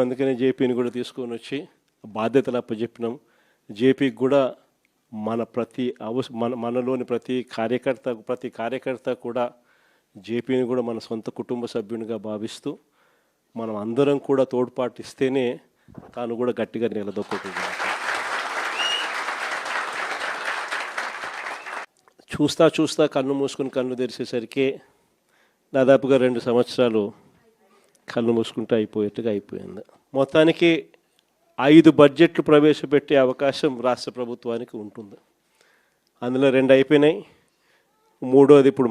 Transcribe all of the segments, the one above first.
అందుకనే జేపీని కూడా తీసుకొని వచ్చి బాధ్యతలు అప్పచెప్పినాం. జేపీకి కూడా మనలోని ప్రతి కార్యకర్త కూడా జేపీని కూడా మన సొంత కుటుంబ సభ్యునిగా భావిస్తూ మనం అందరం కూడా తోడ్పాటు ఇస్తేనే తాను కూడా గట్టిగా నిలదొక్కుంటుంది. చూస్తా కన్ను మూసుకుని కన్ను తెరిచేసరికి దాదాపుగా 2 సంవత్సరాలు కళ్ళు మూసుకుంటే అయిపోయేట్టుగా అయిపోయింది. మొత్తానికి 5 బడ్జెట్లు ప్రవేశపెట్టే అవకాశం రాష్ట్ర ప్రభుత్వానికి ఉంటుంది. అందులో 2 అయిపోయినాయి. 3వది ఇప్పుడు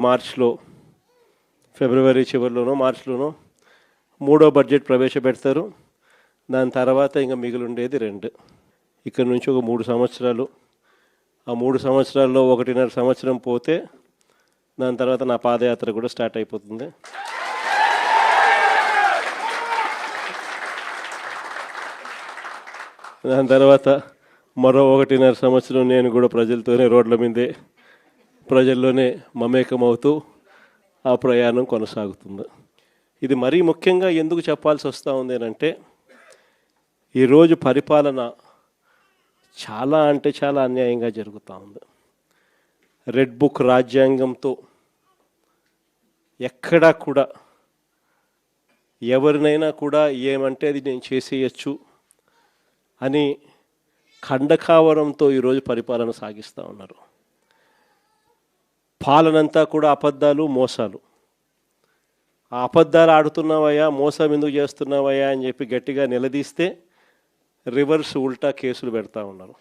ఫిబ్రవరి చివరిలోనో మార్చిలోనో 3వ బడ్జెట్ ప్రవేశపెడతారు. దాని తర్వాత ఇంకా మిగిలి ఉండేది 2. ఇక్కడ నుంచి ఒక 3 సంవత్సరాలు. ఆ 3 సంవత్సరాల్లో 1.5 సంవత్సరం పోతే దాని తర్వాత నా పాదయాత్ర కూడా స్టార్ట్ అయిపోతుంది. దాని తర్వాత మరో 1.5 సంవత్సరం నేను కూడా ప్రజలతోనే రోడ్ల మీదే ప్రజల్లోనే మమేకమవుతూ ఆ ప్రయాణం కొనసాగుతుంది. ఇది మరీ ముఖ్యంగా ఎందుకు చెప్పాల్సి వస్తూ ఉంది అంటే ఈరోజు పరిపాలన చాలా అంటే చాలా అన్యాయంగా జరుగుతూ ఉంది. రెడ్ బుక్ రాజ్యాంగంతో ఎక్కడా కూడా ఎవరినైనా కూడా ఏమంటే అది నేను చేసేయచ్చు అని ఖండకావరంతో ఈరోజు పరిపాలన సాగిస్తూ ఉన్నారు. పాలనంతా కూడా అబద్ధాలు, మోసాలు. ఆ అబద్ధాలు ఆడుతున్నావయ్యా, మోసం ఎందుకు చేస్తున్నావయ్యా అని చెప్పి గట్టిగా నిలదీస్తే రివర్స్ ఉల్టా కేసులు పెడతా ఉన్నారు.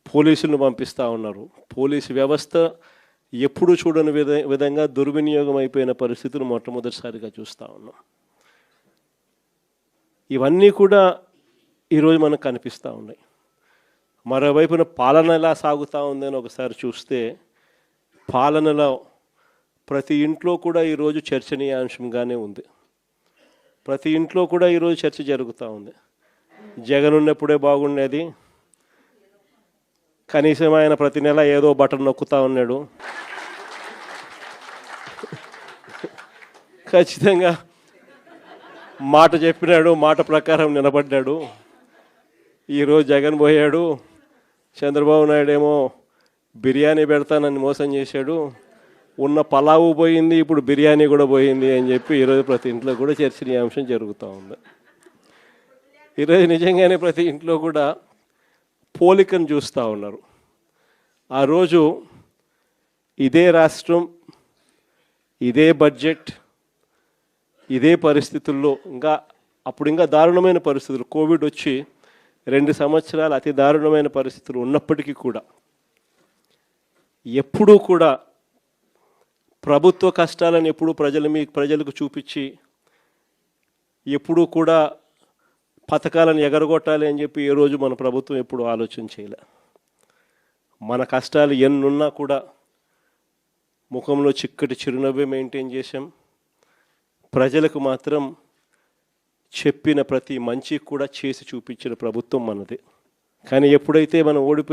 పోలీసులను పంపిస్తూ ఉన్నారు. పోలీసు వ్యవస్థ ఎప్పుడు చూడని విధంగా దుర్వినియోగం అయిపోయిన పరిస్థితులు మొట్టమొదటిసారిగా చూస్తూ ఉన్నాం. ఇవన్నీ కూడా ఈరోజు మనకు కనిపిస్తూ ఉన్నాయి. మరోవైపున పాలన ఎలా సాగుతూ ఉందని ఒకసారి చూస్తే పాలనలో ప్రతి ఇంట్లో కూడా ఈరోజు చర్చనీయాంశంగానే ఉంది. ప్రతి ఇంట్లో కూడా ఈరోజు చర్చ జరుగుతూ ఉంది. జగన్ ఉన్నప్పుడే బాగుండేది, కనీసం ఆయన ప్రతి నెల ఏదో బటన్ నొక్కుతూ ఉన్నాడు, ఖచ్చితంగా మాట చెప్పినాడు, మాట ప్రకారం నిలబడ్డాడు. ఈరోజు జగన్ పోయాడు, చంద్రబాబు నాయుడు ఏమో బిర్యానీ పెడతానని మోసం చేశాడు, ఉన్న పలావు పోయింది, ఇప్పుడు బిర్యానీ కూడా పోయింది అని చెప్పి ఈరోజు ప్రతి ఇంట్లో కూడా చర్చనీయాంశం జరుగుతూ ఉంది. ఈరోజు నిజంగానే ప్రతి ఇంట్లో కూడా పోలికను చూస్తూ ఉన్నారు. ఆ రోజు ఇదే రాష్ట్రం, ఇదే బడ్జెట్, ఇదే పరిస్థితుల్లో అప్పుడు ఇంకా దారుణమైన పరిస్థితులు, కోవిడ్ వచ్చి 2 సంవత్సరాలు అతి దారుణమైన పరిస్థితులు ఉన్నప్పటికీ కూడా ఎప్పుడూ కూడా ప్రభుత్వ కష్టాలను ఎప్పుడూ ప్రజలకు చూపించి ఎప్పుడూ కూడా పథకాలను ఎగరగొట్టాలి అని చెప్పి ఏ రోజు మన ప్రభుత్వం ఎప్పుడు ఆలోచన చేయలే. మన కష్టాలు ఎన్నున్నా కూడా ముఖంలో చిక్కటి చిరునవ్వే మెయింటైన్ చేశాం. ప్రజలకు మాత్రం చెప్పిన ప్రతి మంచి కూడా చేసి చూపించిన ప్రభుత్వం మనది. కానీ ఎప్పుడైతే మనం ఓడిపోయి